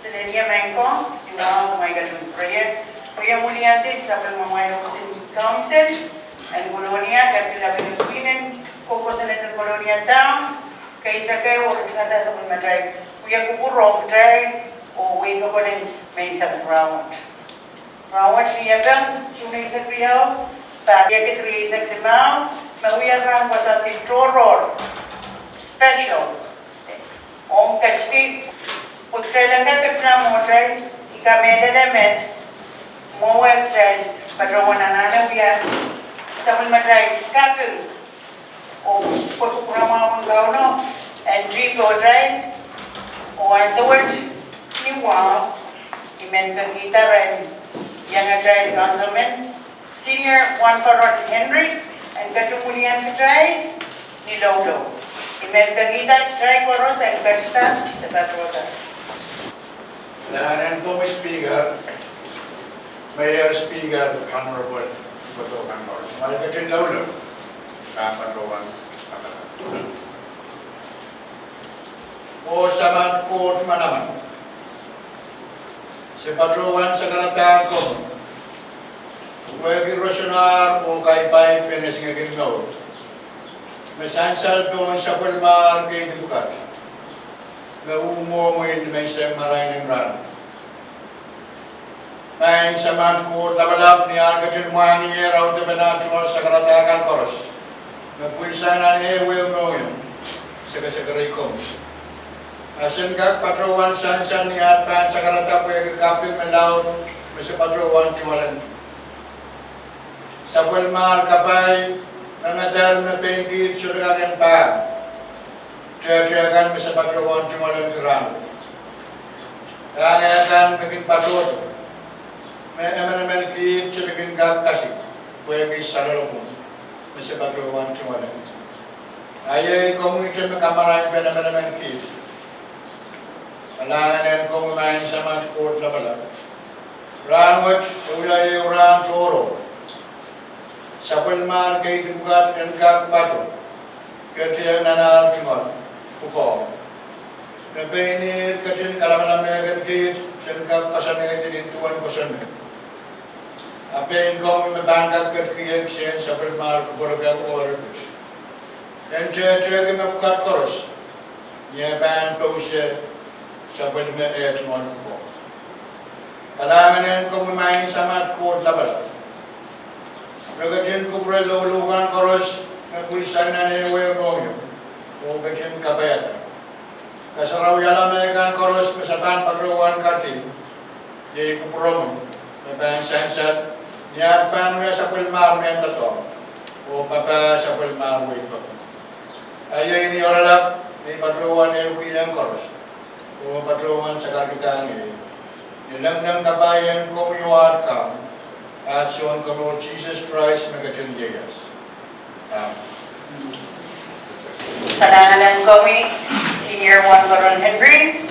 Selenia Mangkong, may ganun proyek. Kuya Muliante sa pamamayo sa Council, ang Colonia, kapila Pilipinan, Koko sa Natal Colonia Town, kaysa kayo, orkada sa Pulmatay, Kuya Kukurong, Try, o way ka po ng may isang round. Round siya bang, suna isang kriyaw, pagya kitri isang limaw, mauya rang pa sa Tintoror, special. Om kachti, putray lang na kapila mo, Try, ikameda namin, mo website, patrawan na nanawya, sa Pulmatay, kapil, o pagkukurama ang gawno, and Drigo, Try, o ang sa word, ni Wow, imen kita rin, yang Try, Councilman, Senior Juan Corot Henry, and Katukulian Try, ni Lodo. Imen kita Try Coros and Kasta, the Patrota. Lahanan po may speaker, Mayor Speaker, Honorable Potokan Coros. Malikatin Laulo, Kapatuan, o sa court manaman. Si Patuan sa karatahan ko, Huwag Rosonar o Kaipay Penesingagin Gaw. Masansal doon sa Pulmar kay Dibukat. Naumo mo yung dimensya maray ng ran. Main sa court labalap ni Arkatin Muhangi raw debenatual sa karatakan koros. Nagpulsa na ni Ewe Unoyong sa kasagarikom. Asin kag patrowan sansan ni Atpan sa karata ko yung kapil malaw sa patrowan tuwalan. Sa Pulmar kapay nangadar na pengkit suragan pa. Tiyagan sa patrowan tuwalan kiram. Kaya kaging patrot. May eman kit suragan kag kasi. Kuya kay salalong mo. Sa patrowan tuwalan. Ayay komunite makamarayan pa naman kit. Alangan ko kumain sa mga court na pala. Rangot, ulay uran toro. Sa Pulmar kay Dibukat and Kag Pato. Kaya nanar tungon. Puko. Napainit katin kalamalamyagan kit. Sen Kag kasanay tinintuan ko sen. Apain ko mabangkag kat kiyag sen sa Pulmar kuburagag orbis. Dan tiya mapukat koros. Niya ban po siya sa Pulmar tungon ko. Kalaman ko kumain sa mga court labal. Ragatin ko pre lulugan koros na pulisan na niwew nongyo. O gatin kabayatan. Kasaraw yalamekan koros masaban pagluwan katin. Di kupromon. Maban sansat. Niyapan mo sa Pulmar menta to. O baba sa Pulmar wito. Ayaw ini oralap. May pagluwan na yung koros. O pagluwan sa kagitan niya. Nilang kabayan ko yung ka. At siyon ko Lord Jesus Christ magatindigas. Panangalan kami, Senior Juan Corot Henry,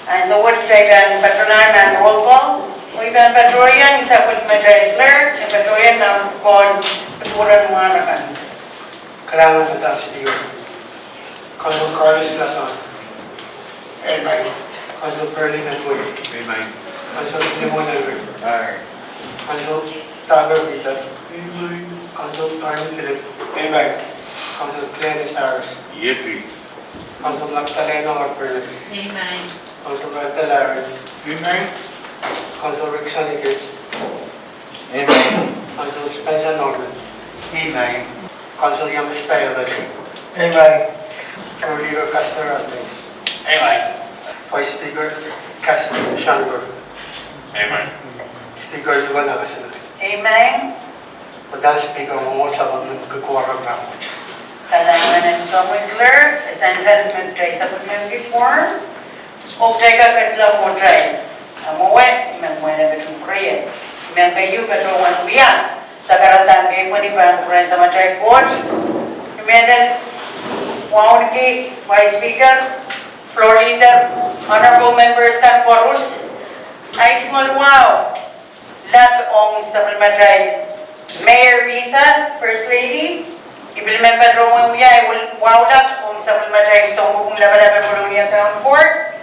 and so what kailan patronan ng roll call. Kung iban patroyan, isa po may Dreisler, yung patroyan ng kon paturan mga anakan. Kailangan sa taas niyo. Council Carlos Plaza. Amen. Council Perlin at Wood. Amen. Council Limon Elver. Aye. Council Taber Vita. Council Carmen Philip. Amen. Council Clarence Harris. Yeti. Council Magdalena Harper. Amen. Council Marta Larry. Amen. Council Rick Sanikis. Amen. Council Spencer Norman. Amen. Council Yamas Taylor. Amen. Leader Castor Antes. Amen. Vice Speaker Castor Shangur. Amen. Speaker Yuan Nakasana. Amen. Madam Speaker mo sa magkukuha ng Kailangan ng Commissioner, essential mag-try sa pag-member form. O try ka katlaw mo try. Amuwe, magmuwe na itong prayer. May kayo katulungan mo yan. Sa karatan kayo po ni Parang Kuran sa matay board. Medal, wow ni Vice Speaker, Floor Leader, Honorable Members ng Chorus. Ay tingol wow. Lahat ong sa matay. Mayor Visa, First Lady, Ibilmen Padrong Wiya, wow lang kung sa matay. So kung laban-laban mo niya Town Court.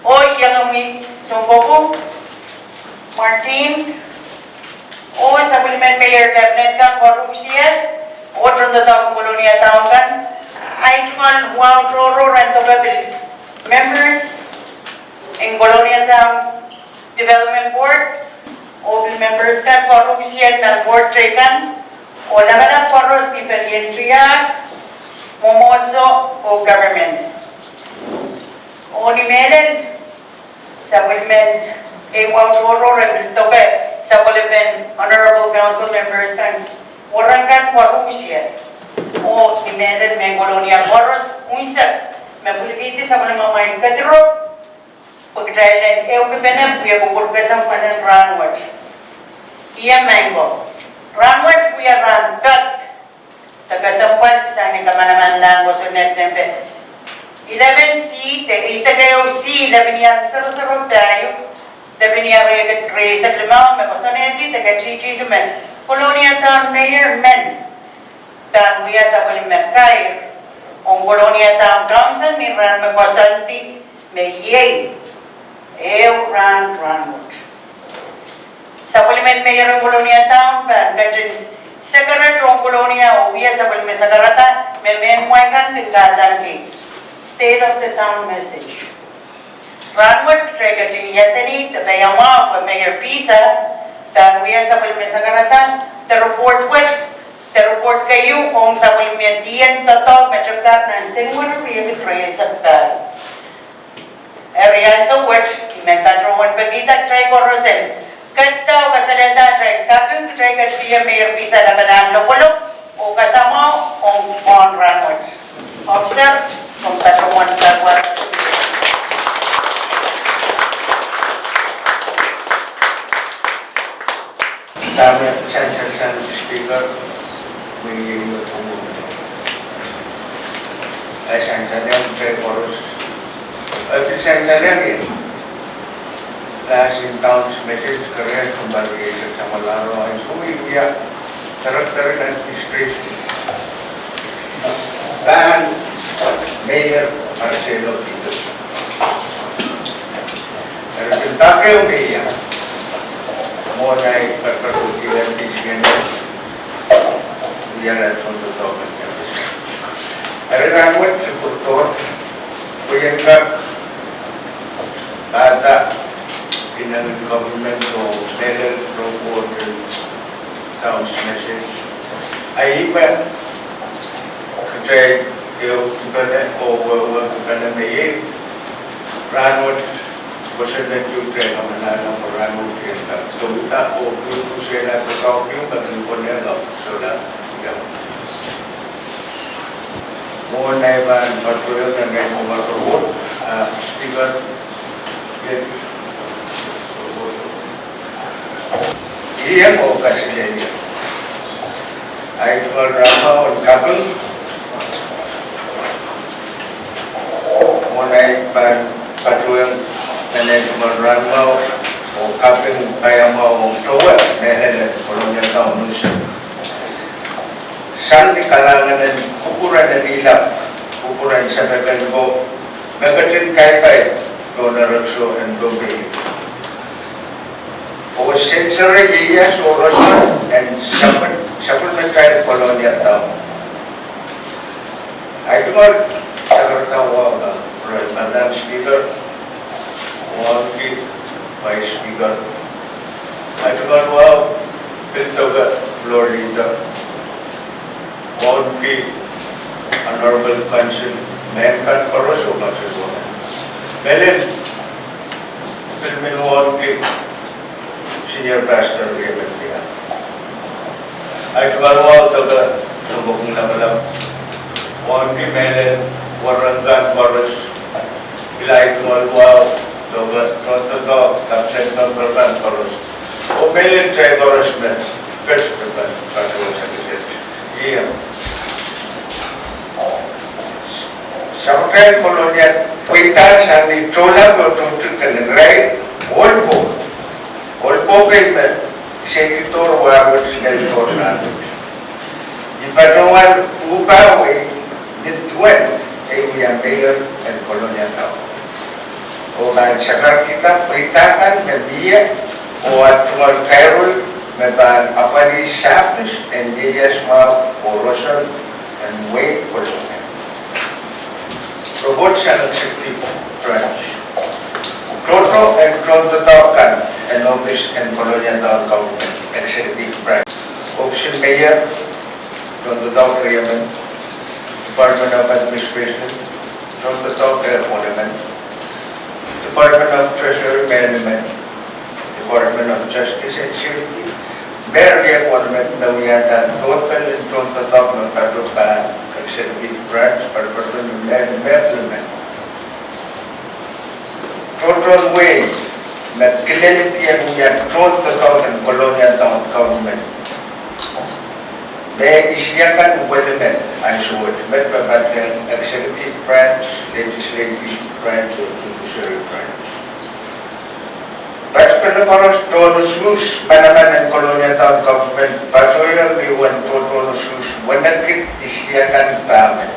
O yang umi sungkoku, Martin, o supplement mayor cabinet kan korupsian, o tanda tahun kolonia tahun kan, I call wow roro and members in Colonia Town Development Board, o members kan korupsian na board trekan, o lahat koros ni Pediatria, Momozo o government. O ni Melen, supplement Roro and Tobe, supplement honorable council members kan orang kan korupsian. O ni Melen may Colonia koros, unsa, mabuligiti sa mga main kadro, pagdailan kepenem kuya kukurkasang panan ranwat. Iya mango. Ranwat kuya rankat. Tagasampan sa ni kamanaman lang ko sa next tempe. 11C, isa kayo C, 11 yan, sarap-sarap tayo. 11 yan rin sa limang, may kusanenti, taga-GG kumen. Colonia Town Mayor, men. Dan kuya sa kulimakay. Ang Colonia Town Council, ni Ran Magwasanti, may yay. Ranwat. Sa kulimen mayor ng Colonia Town, kajin, sa karatong Colonia, o iya sa kulimen sa karata, may memoy kan tingkatan ki. State of the town message. Ranwat, try kajin yasani, tatayama, o Mayor Pisa, dan uya sa kulimen sa karata, report kayo kung sa kulimen diyan tatog, matyakat ng singwar, kuya kitray sa kal. Area sa which, imentadrowan bagita, try korosen. Kataw kasalita, try kapyung try kajia Mayor Pisa na balang lokolok, o kasama, on Ranwat. Observe, kung tatruan kagwat. Dami sa speaker, may umuwi. Ay sansanin, saya chorus. Ay sansanin, last in town's message, career conversation sa Malaro, ay sumiya, karakter ng history. Dan Mayor Marcelo Tito. Pero pinta kayo umiya, mo na ipagpagutilan disgan uyaran sa tutokan niya. Pero Ranwat, supportor, kuyan ka, bata, government o letter from town's message. Ay iba, kaya yung ibanan o ibanan na yun, Ranwat, basta na yung kaya kamanalang mo Ranwat yun ka. Tumita o yung siya na ito yung pag-impon niya lang. So na, mo na iba patuloy na ngayon mo matuot, speaker, yun. Iya mo kasi niya. Ay drama on couple. Mulai patuloy na drama o couple kaya mo tuwa meron Colonia Town Nusa. Saan di kalangan ng ukuran na nila, ukuran sa nagalbo, nagatin kay Donaroso and Dobe. O sensory years or and supplementary Colonia Town. I do not know Madam Speaker, Vice Speaker. I do not know Piltoga, Floor Leader. Honorable Council, Mayor Caroso, Melin, Pilmin Senior Pastor Riyamantia. Ay tumarwa taga subong naman Monty Melin, Warangan Boros, Ilay tumarwa taga Tondo, Captain Numberman Boros. O Melin Chay Boros na first person sa Kisip. Iya. Sampai Colonia, kita saat di Chola bertunjuk right, Volvo sekitar wawat dari Tornado. Di Padawan Upawe, di Tuan, yang Mayor and Colonia Town. O ban sakar kita peritakan media o at Cairo me ban apari sapis and dias ma orosan and way colonial. Robot sa executive branch. Toto and Toto Taukan and office and colonial town government executive branch. Option Mayor, Toto Tau Kriyaman, Department of Administration, Toto Tau Kriyaman, Department of Treasury Management, Department of Justice and Safety, Mayor Appointment na wiyata total and Toto Tau ng Katupan executive branch para ng Management. Total way na kileliti ang yan Toto Tau ng colonial town government. May isiyakan uwalimen ang suwad. May pagkakang executive branch, legislative branch, o judiciary branch. But pinaparos tonosus manaman ng colonial town government, pasoyan liwan tonosus, wanagkit isiyakan paman.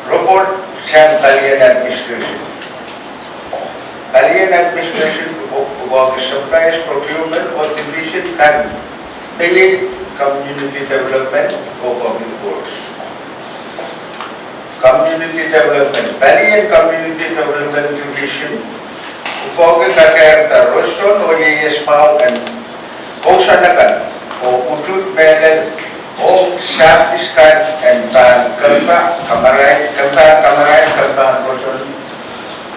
Report siyang Italian administration. Italian administration of supplies, procurement, or division can pay community development or public works. Community development, Italian community development division, upoke kakerta Roston o Yeyesmao and Kosanakan o Utut Belen o Sapiskan and Ban Kalpa, Kamaray,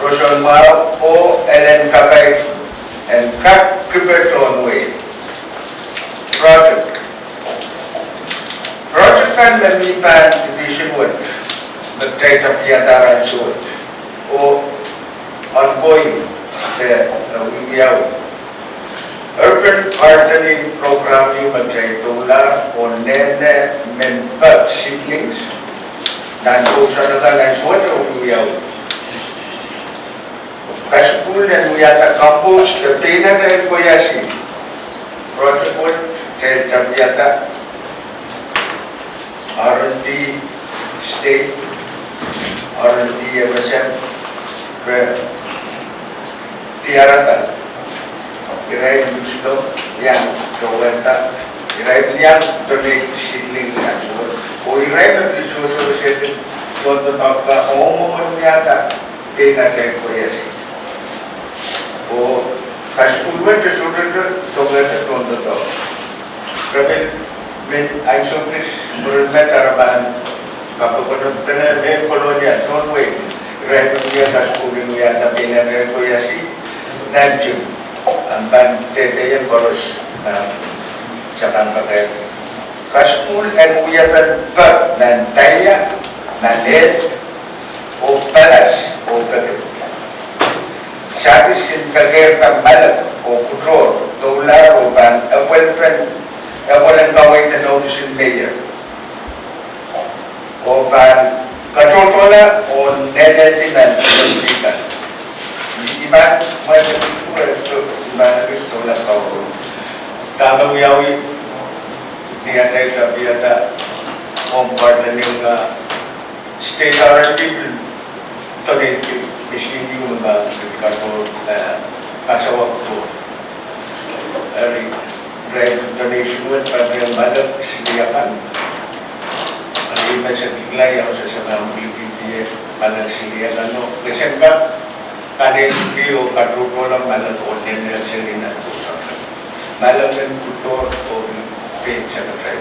Roston Mao o Ellen Kabay and Kap Kiberton Way. Project kan memipan division 1, berkaitan piadaran suat, o ongoing sa Wiyaw. Urban gardening program yung magkaitula o nene menpat seedlings, nanto sa nakalang suat o Wiyaw. Kasukul dan Wiyata Campus, terpina dari Koyasi. Project 1, kaya Tabiata, R&D state, R&D MSM, tiarata, kirai gusto yang kawenta, kirai yang donate seedling yang suat, o kirai magdisuso seedling, Toto Tauka, o yata, tina kay Koyasi. O kaskulwan sa susunod, tunggal sa Toto Tauka. Tapi ang soplis murumet araban kapapunod na may kolonial Norway reto niya kaskulin niya sa pinag-reto yasi nandiyo ang banteteyan boros sa kampakay kaskul and uyapan pag nantaya nanet o palas o kagit sabi sin kagerta malak o kudro dolar o ban appointment walang gawin na notice in mayor. O ban katotola o nedetinan ng iba, may gusto, iba na gusto lang kawo. Tama mo yawi, diyan ay kapiyata, home part na yung state R&D, today, hindi mo ba kato kasawak ko. Right donation with Padre Balak Siliakan. Ang iba sa Tiglay, ako sa Sanang Pilipiti, Balak Siliakan. Kasi ba, kaniliki o katruko lang Balak o General Selina. Balak ng kultur o page sa katray.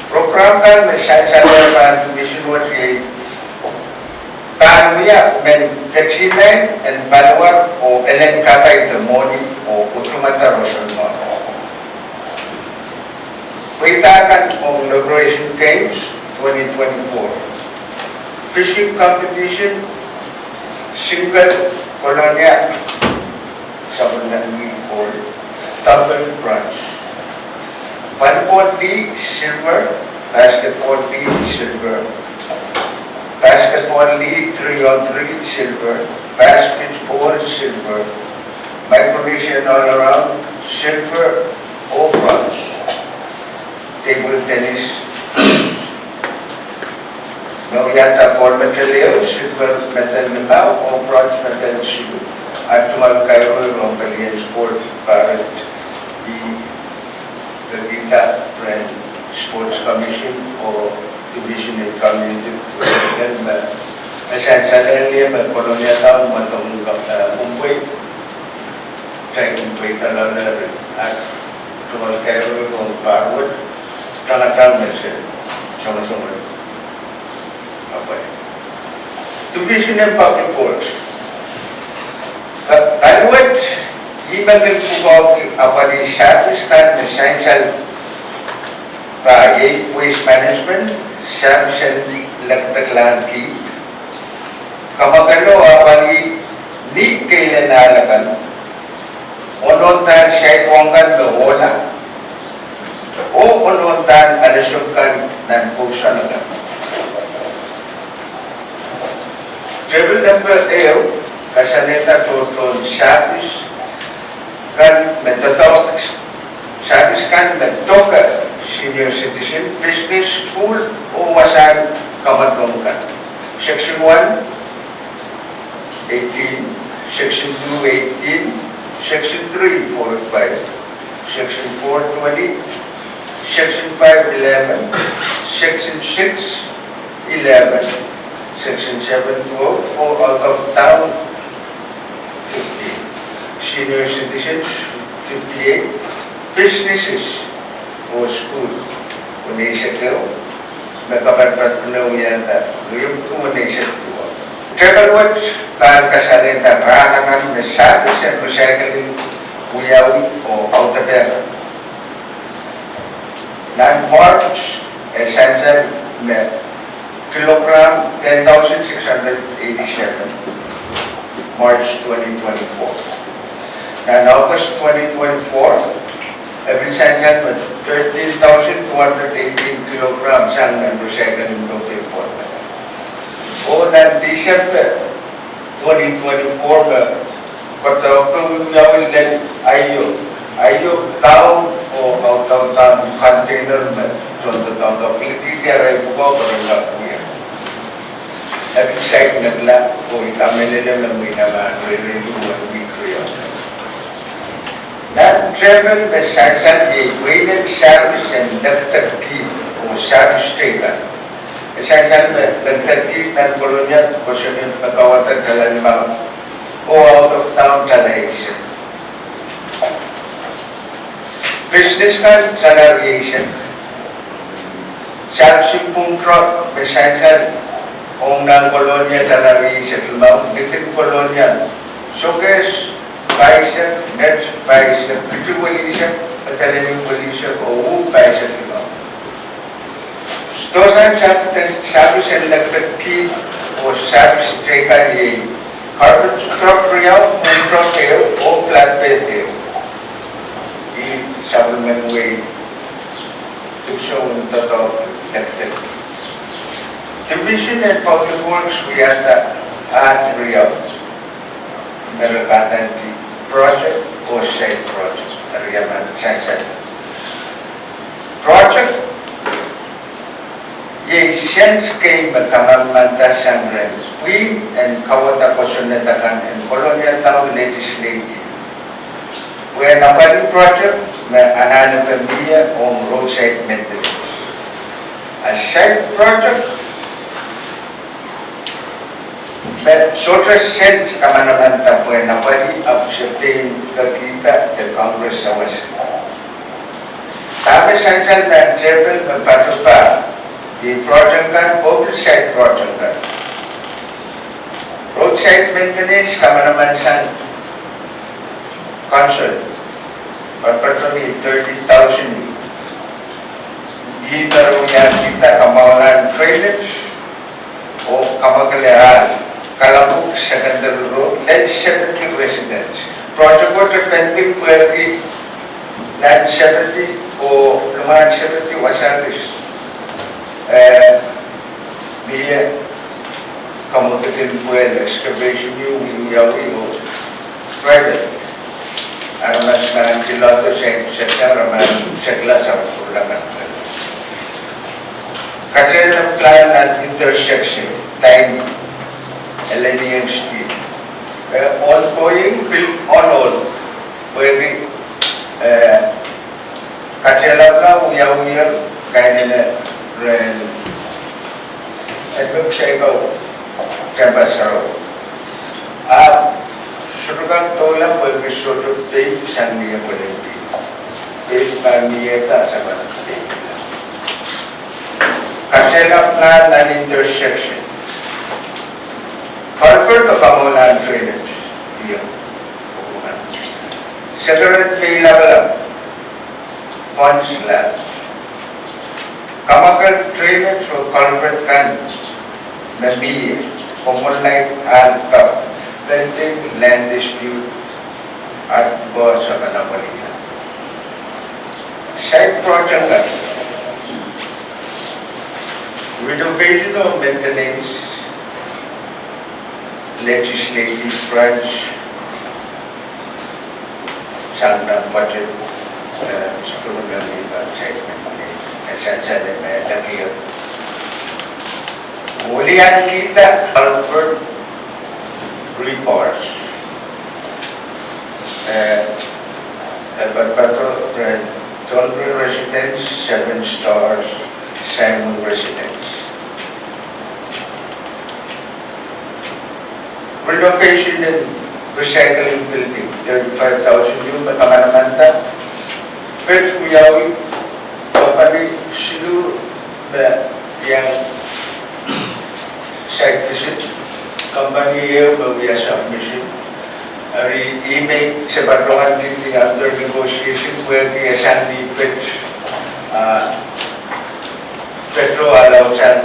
Program kan, may science-and-learning division was a Panuya, men Kachimen and Balawar o Ellen Katay the morning o Utumata Rosan. Paitakan on Liberation Games 2024. Fishing competition, single colonial, Sabanani or double bronze. Volleyball league, silver. Basketball league, silver. Basketball league, 3-on-3, silver. Basketball, silver. Micronesian all around, silver or bronze. Table tennis, no yata gold medal, silver medal o bronze medal silver. At sumalkayo ng Palian Sport para Gagita Friend Sports Commission o Division of Community President na esensyal niya Colonia Town matungkap na umpoy tracking plate na rin at sumalkayo ng Parwood talagang siya sunod-sunod. Okay. Division of Public Works. Kalwat, ibagay po apa di service kan essential waste management, service lagtaglan ki. Kamagano apa di kailan nalakan, onontan siya itwangkan wala, o onontan alasyokan ng pusa na lang. Travel number 8, kasalita tuton service kan metotok service kan metoka senior citizen business school o wasan kamatungkan. Section 1, 18, Section 2, 18, Section 3, 4, 5, Section 4, 20, Section 5, 11, Section 6, 11, Section 7, 12, or out of town, 15. Senior citizens, 58. Businesses or school, unisip ko, nagkapat na uyanta, yung unisip ko. Travel watch, tahan kasalita, rakangan, service and recycling, uyawi o autabera. Non-march, essential, kilogram 10,687, March 2024. And August 2024, essential 13,218 kilograms ang recycling ng report. O na December 2024, katawag gawin din ayo taon o taon container na contoh taon kapiliti kaya po ko para kuya. At site nagla o itamin nila ng minaman re-review ang mikroyo. Non-travel essential graded service and dagdag key o service statement. Essential dagdag key ng kolonyal kung yung pagkawatan kalalima o out of town salahation. Business kan salariation. Servicing pong truck essential kung ng kolonyal salariation. Gitin kolonyal. Showcase Paisa, net Paisa, Pichualisha, Pataliming Polisha, o Paisa. Stosan service and electric key o service treka ni carbon truck real, moon truck tail, o flatbed tail. I-supplement way to show the total electric. Division and Public Works, we had at real. Meron project or site project. Ariyaman, site. Project, ye sense kay magkamamanta sang we and kawata kosunetakan and colonial town legislative. When a project, may anano pamilya on roadside maintenance. A site project, Sotra sent kamanaman tapoy na pwede absorptain kakita the Congress sa West. Tapos ang saan na Jebel magpatupa di project kan, oversight project kan. Roadside maintenance kamanaman sa council. Pagpatuloy 30,000. Di taro yan kita kamawalan drainage o kamagalihan. Kalabuk secondary road, land 70 residents. Project ko 20 puerki, land 70 o lumayan 70 wasalis. Biya kamutatin puer, excavation yung yawi o private. Ano mas na kiloto sa raman segla sa ulangan. Kasi ng plan at intersection, timing. Elenian Street. ongoing bill on all. Pwede kachelap na uyaw-uyaw kaya na rin. Ito sa ikaw, kabasaro. Surugan tola pwede sotop tape sa niya pwede. Tape na niya ta sa mga tape. Kachelap na non-intersection. Culvert of Amolan drainage. Yun. Separate pay level up. Funds lab. Kamagal drainage o culvert kan na biye. Pumunlay at pending land dispute at boss sa Kanapalihan. Side project kan. Renovation of maintenance legislative branch sang ng budget siguro lang iba segment esensyal na may lagyan. Ulian kita culvert reports. Departmental Tollway residence 7 stars, Simon residence. Renovation and recycling building, 35,000 yung matamanamanta. Pero kuyawi, kapag siguro na yung site visit, company yung magbiya submission, ari email sa batongan din under negotiation where the Sandy Pitch Petro alaw sa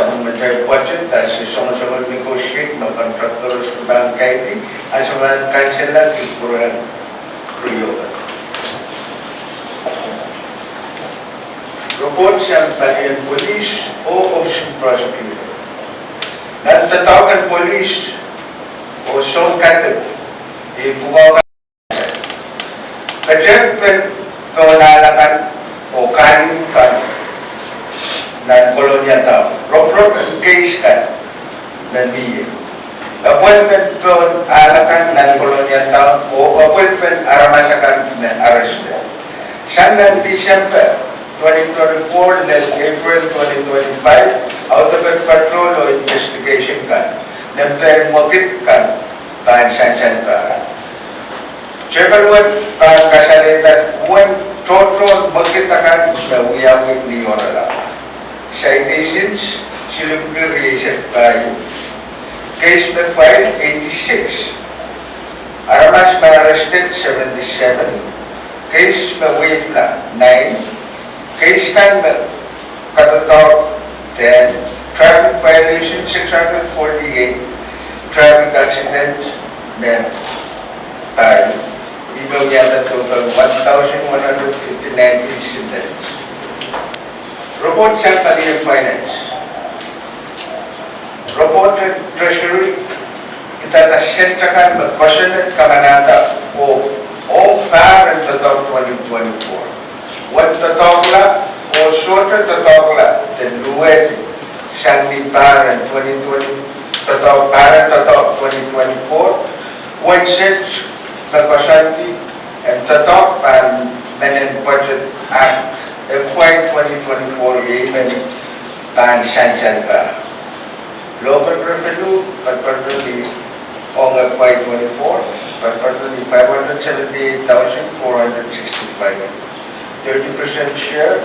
mga budget at sisong-song negotiate ng contractors ng bangkay at sa mga kanselan ikuran priyogan. Report sa Bayan Police o Option Prosecutor. Nagtatawagan Police o Song Katib ibukaw ka kajagpin kawanalakan o kanin ka ng kolonya tao. Proper case ka ng biye. Appointment doon alakan ng kolonya tao o appointment aramasakan ng arrest. Sang December 2024 less April 2025 out of patrol o investigation ka ng mokit ka tahan sansan ka. Chairman kasalitan one total mokit ka na uyawin ni Orala. Citations, civil related by case na file 86. Aramas na arrested 77. Case na wave na 9. Case kan na katotok 10. Traffic violation 648. Traffic accidents na 5. Ibaw yata total 1,159 incidents. Report sa Palihan Finance. Report ng Treasury, itatasentakan magpasunod kamanata o parang tatawag 2024. What tatawag o sota tatawag den luwet sang di parang 2020 tatawag 2024. One sets magpasanti and tatawag parang Menen Budget Act FY 2024 even pan sansan ka. Local revenue particularly on FY 24 particularly 578,465. 30% share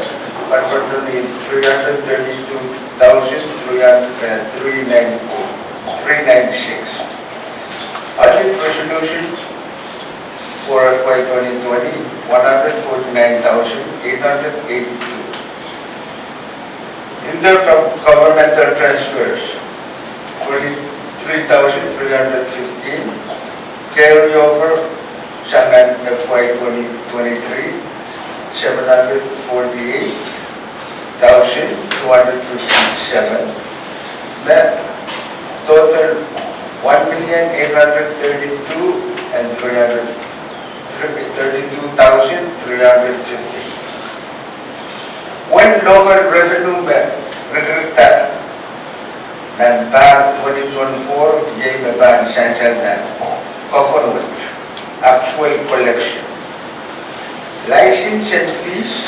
particularly 332,396. Audit resolution for FY 2020, 149,882. Intergovernmental transfers, 43,315. Carryover, Sangan FY 2023, 748,257. Net total 1,832,350. When local revenue recruited ng BAR 2024, yay baba ang essential na coconut actual collection. License and fees,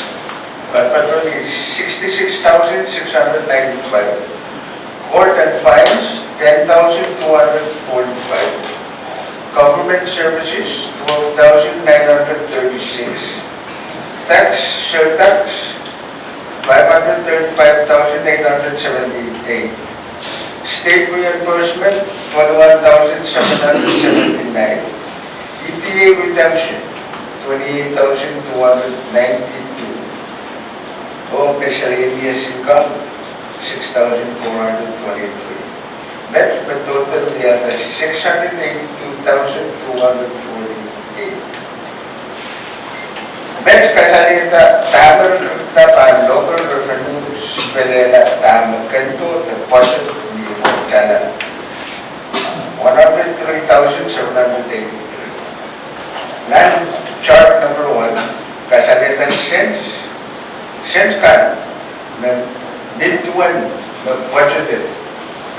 patron is 66,695. Court and fines, 10,245. Government services, 12,936. Tax, surtax, 535,878. State reimbursement, 21,779. EPA redemption, 28,292. Home miscellaneous income, 6,423. That's the total yata 682,248. That's kasalita tamar na local revenues pelela tamar kanto the budget ni kala 103,783. Nan chart number 1 kasalita sense kan na nituan na budgeted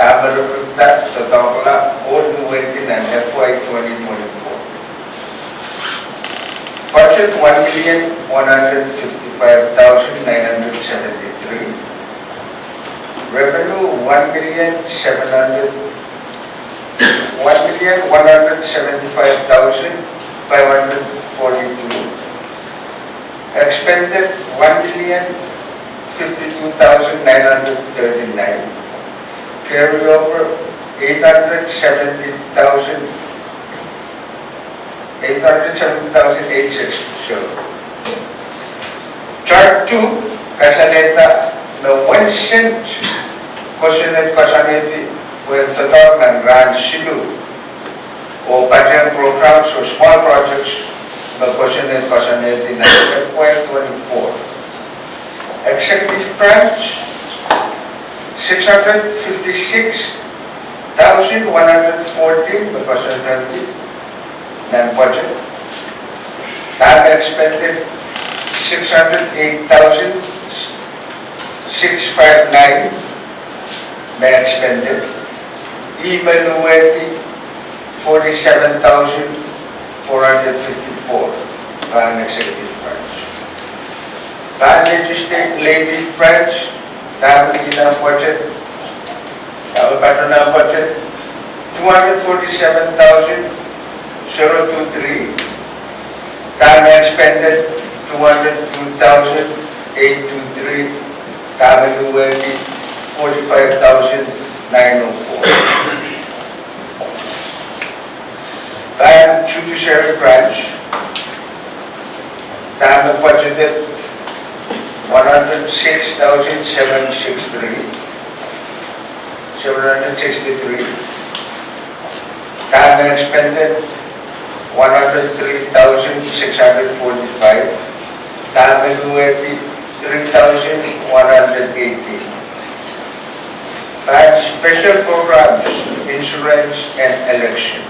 tamar na totoo la all the way to FY 2024. Budget 1,155,973. Revenue 1,175,542. Expended 1,052,939. Carryover 870,860. Chart 2, kasalita na 1 cent kusunod kasaniti with total ng grant silu o budget programs or small projects na kusunod kasaniti na FY 24. Executive branch 656,114 kasaniti ng budget. Time expended 608,659 na expended. Evaluating 47,454 ang executive branch. Legislative branch, dami ng budget. Dami pa ng budget. 247,023. Time expended 202,823. Time evaluated 45,904. Time judiciary branch. Time budgeted 106,763. 763. Time expended 103,645. Time evaluated 3,180. Time special programs, insurance and election.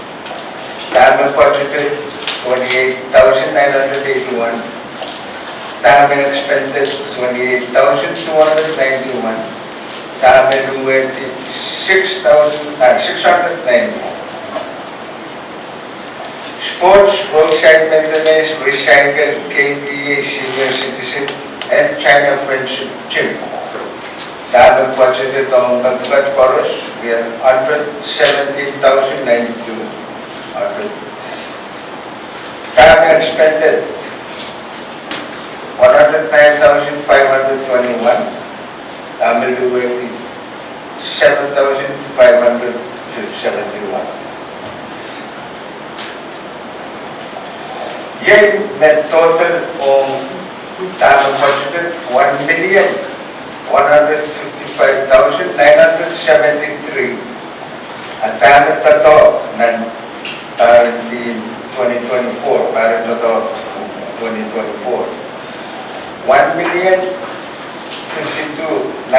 Time budgeted 28,981. Time expended 28,291. Time evaluated 690. Sports, roadside maintenance, recycle, KTA, senior citizen, and China Friendship Gym. Dami budgeted on Nagpugat Chorus, we have 117,092. Time expended 109,521. Time evaluated 7,571. Yan na total of tamang budgeted 1,155,973. Ang tamang tato ng currently 2024, parang tato 2024. 1,052,939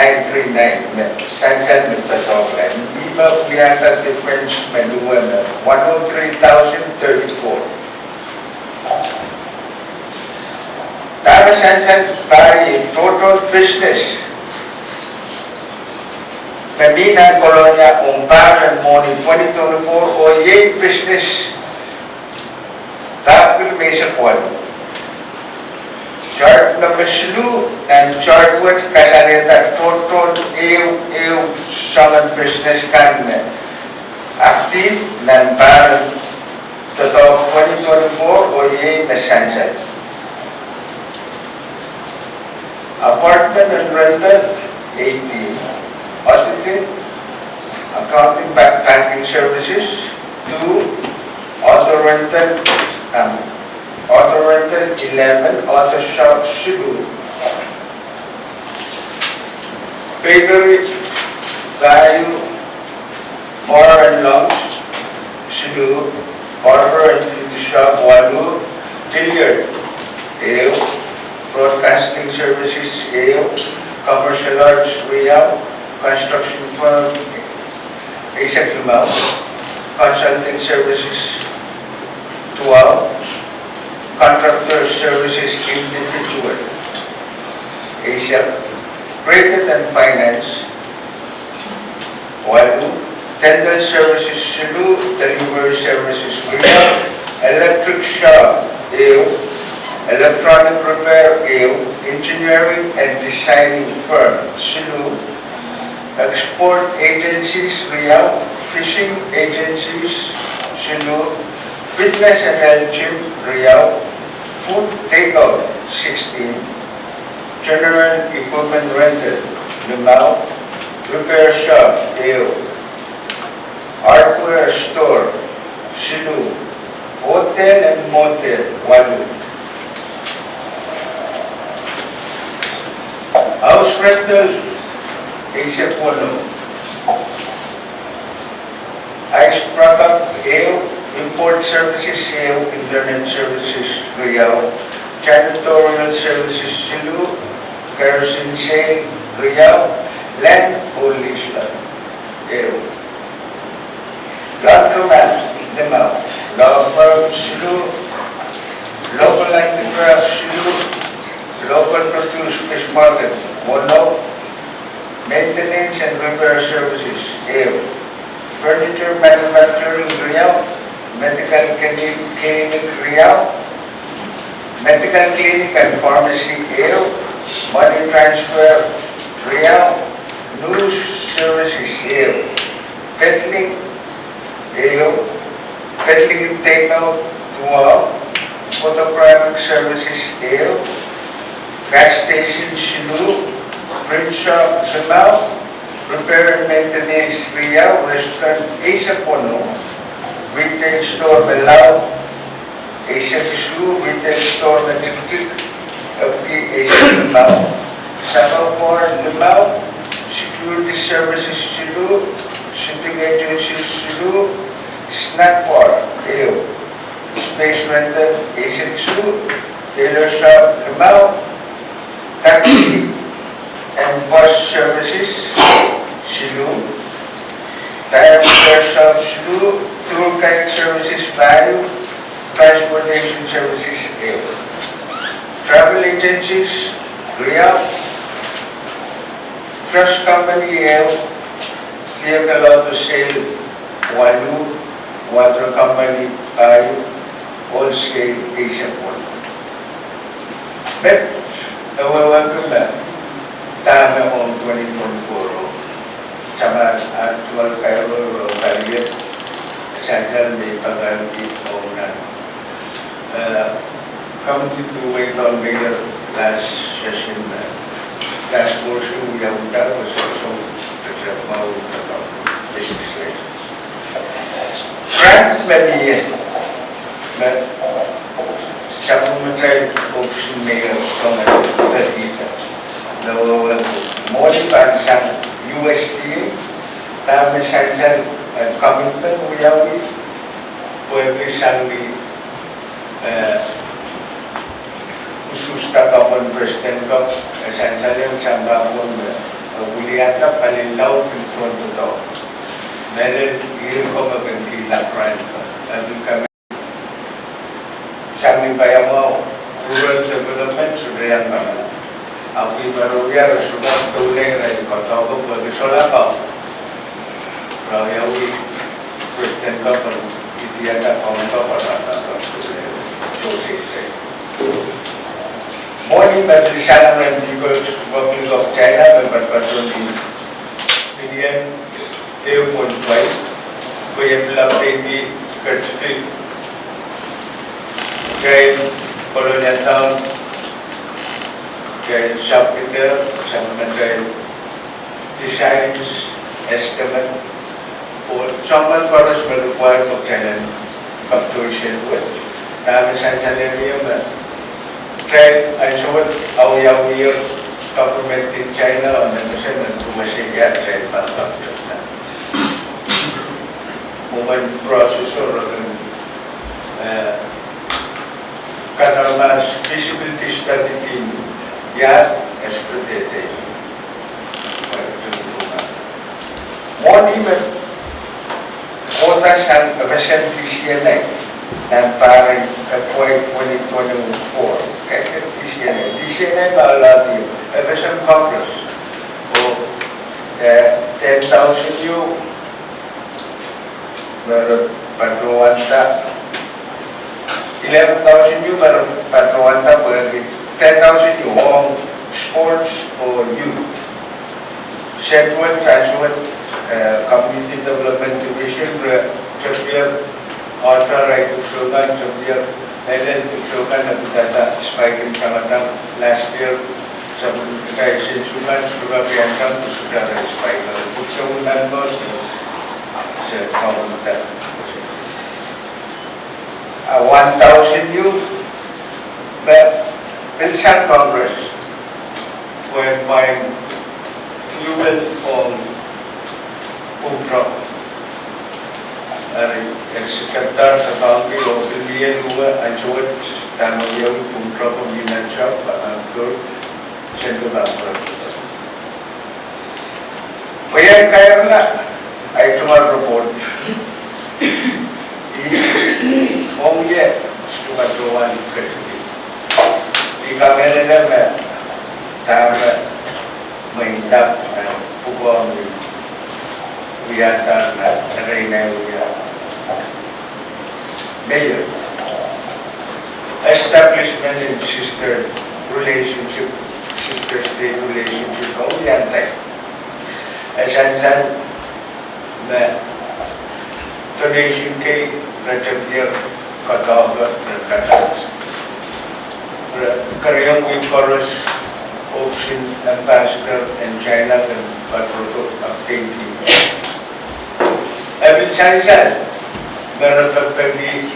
sanjan ng tato. Hindi ba kuyata difference maluwa na 103,034. Tara sanjan by total business Pemina, Colonia, Umpar, and Moni 2024 o Yay Business Rapid Mesa Quad. Chart number Sulu and chart with Casaleta Total EU Summon Business Cabinet. Active dan Bar Total 2024 o Yay Messenger. Apartment and rental 18. Auditing, accounting, banking services. 2. Auto rental 11. Auto shop Sulu. Bakery, value, bar and lounge Sulu. Barber and beauty shop Walu. Billiard Ale. Broadcasting services Ale. Commercial arts Riyao. Construction firm Isaac Lumao. Consulting services 12. Contractor services individual Asia. Credit and finance 1. Dental services Sulu. Delivery services Riyao. Electric shop EU. Electronic repair EU. Engineering and designing firm Sulu. Export agencies Riyao. Fishing agencies Sulu. Fitness and health gym Riyao. Food takeout 16. General equipment rental Lumao. Repair shop EU. Hardware store Sulu. Hotel and motel Walu. House rental Asia Polo. Ice product EU. Import services EU. Internet services Riyao. Janitorial services Sulu. Kerosene sale Riyao. Land or lease land EU. Laundromat Limao. Law firm Sulu. Local handicraft Sulu. Local produce fish market Wono. Maintenance and repair services EU. Furniture manufacturing Riyao. Medical clinic Riyao. Medical clinic and pharmacy EU. Money transfer Riyao. News services EU. Peddling EU. Peddling and takeout Tuao. Photographic services EU. Gas station Sulu. Print shop Limao. Repair and maintenance Riyao. Restaurant Asia Pono. Retail store Belao. Asia Sulu. Retail store Matiktik. Asia Limao. Singapore Limao. Security services Sulu. Shooting agencies Sulu. Snack bar EU. Space rental Asia Sulu. Tailor shop Limao. Taxi and bus services Sulu. Tire repair shop Sulu. Tour guide services Value. Transportation services EU. Travel agencies Riyao. Trust company EU. Vehicle auto sale Walu. Water company Ayu. Wholesale Asia Port. But nawawagan ko na tama on 2024 sama actual kayo kaliyan sadya may pag-alipit o na come to wait on mayor last session last portion we have done was also about legislation. Frank Mania siya pumatay option mayor sa Kadita. Moni para sa USDA, tama sa dyan, commitment uyawi, pwede siyang ususta ka pon president ko, sa dyan siyang babon, uliyata palinlaw pintuan ko to. Meron, hindi ko magandila friend ko. Sabi kami, siyang ibaya mo, rural development, sudayan ka. Api baru dia sudah tuleng dari kota ko pag sola ko con itiada conto para Morning Patriciana when people Republic of China member person in Indian 8.5 we have loved the country Jai Colonial Town Jai Shopkeeper Jai Designs Estimate for someone products will require for China fluctuation with time essentially trade and showed how your government in China on the mission to Malaysia trade manufacturing. Movement processor Kanamas feasibility study team yet expedited. More even quotas and recently CNA and parang FY 2024. Kaya DCNA maalala FSM Congress o 10,000 new meron patruwanta 11,000 new meron patruwanta 10,000 new on sports or youth Central Transfer Community Development Division Champion Author Right to Slogan Champion Ellen to Slogan na bitata spike in Kamatang last year sa Bulgari Sinsugan Suga Piantang to Suga spike na Putsunan Bos sa Kamatang 1,000 youth Pilsan Congress were buying fuel on food truck. El secretar sa boundary of Bilbian Luga and Joet Tamayaw food truck of United Shop and Tur Central Bank. Kaya na ay tumaraport. Omye stumatuan kretudi. Ikamere na tama maindap na pugong Wiyata na Reyna Mayor. Establishment in sister state relationship ko yantay. Asan-san na donation kay Rajabir Katawagat Rakatats. Karayang Wimparos Ocean Ambassador in China and Patroto obtained him. Every Chinese meron pagpagi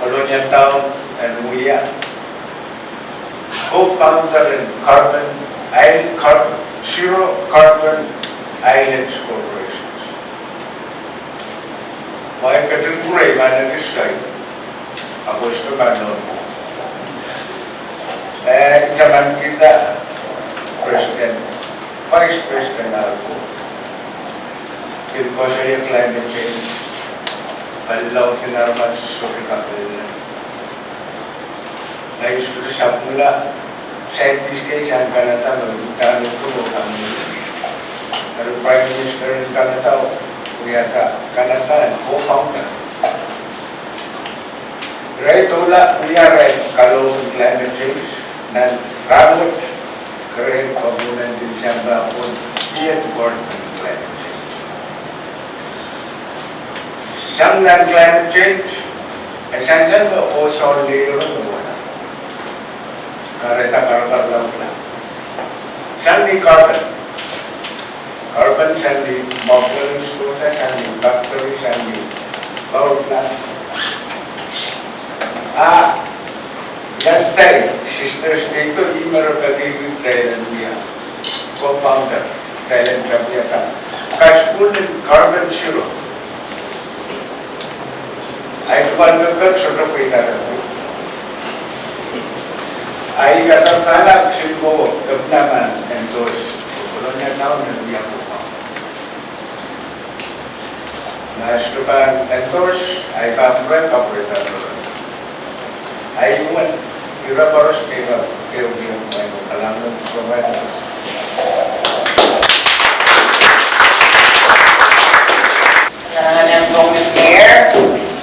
Colonial Town and Muya co-founder in Zero Carbon Islands Corporations. Mga kategory man this side, ako ito ba noon? Jaman kita President, Vice President ako. Because of climate change, palaw tinarman sa suki kapil na. Ayos ko sa pula, scientist kayo saan Canada, magkano po kami. Pero Prime Minister ng Canada, Kuyata, Canada, co-founder. Right, wala, right, kalau climate change, dan ramot, keren komponen din siya ba po, iyan important climate change. Some non-climate change, essential o sol layer o wala. Kareta carbon lang. Some di carbon. Carbon some di molecular sources, some di factory, some di power plants. Yan tayo, sister state ito, meron kagiging Thailand niya. Co-founder, Thailand Kabyata. Ka-school ng carbon zero. Ay tumalagag sa kapay na rin. Ay katartalag silbo, kapnaman, and those Colonial Town and the Apupa. Nastupan, and those ay pamret operator. Ay yung ira paros kayo yung kalaman providers. Ang going there.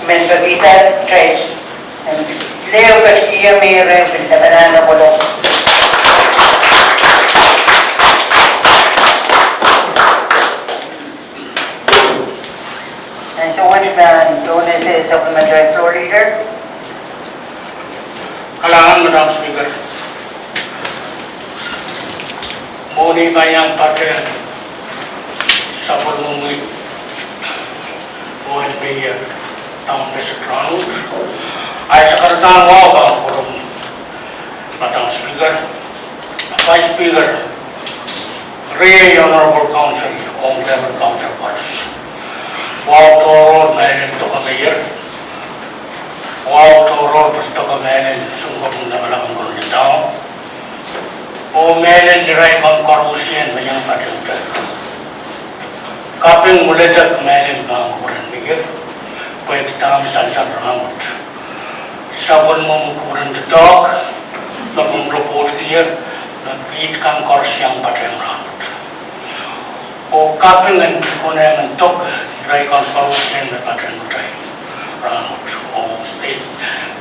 Benpavita, Trace, and Leo Garcia, Mayor of the Banana Bolo. And so what doon is supplementary floor leader. Kailangan, Madam Speaker. Muni bayang pakai sabun mumi buat biar tahun desember. Ay sekarang wow bang forum Madam Speaker, Vice Speaker, Ray Honorable Council, Home Level Council Parts. Wow toro mainin to kami wow toro to kami sungguh na malakang kuno tao. O mainin diray kang karusian bayang patunta. Kaping muletak mainin bang kuran bigir, pwede kita misalsan ramot. Sabon mo kuran the dog, nagong report here, nagkit kang karusian patang ramot. O kaping ang kunan ng dog, diray kang karusian na patang ramot. O state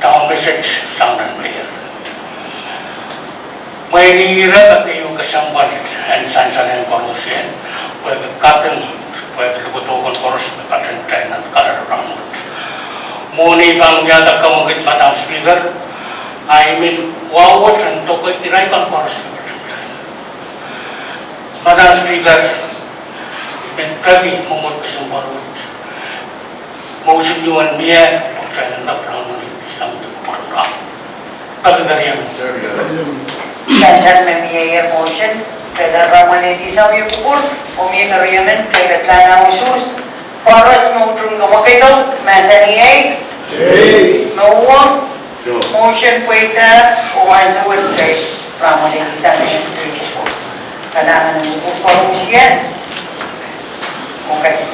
town message soundan mayor. May nihira at iyong kasambat and sansan ng korusyen, pwede kapin, pwede lugutukon korus na patentay ng kalaramot. Muni bang yata kamungkit Madam Speaker, I mean, wawat ang tokoy tiray kang korus na patentay. Madam Speaker, kami mumot kasambarot. Motion yuan miya, pagkain na prangon isang parang pagkagariyan. Sansan may mayor motion, kaya ramon hindi sa iyo pupul, umiyak ariyaman, kaya tlana usus, paras motion kamakito, masa niya, no, motion puweta, uwan sa website, ramon hindi sa iyo pupul. Kailangan ng pupul siya, kung kasi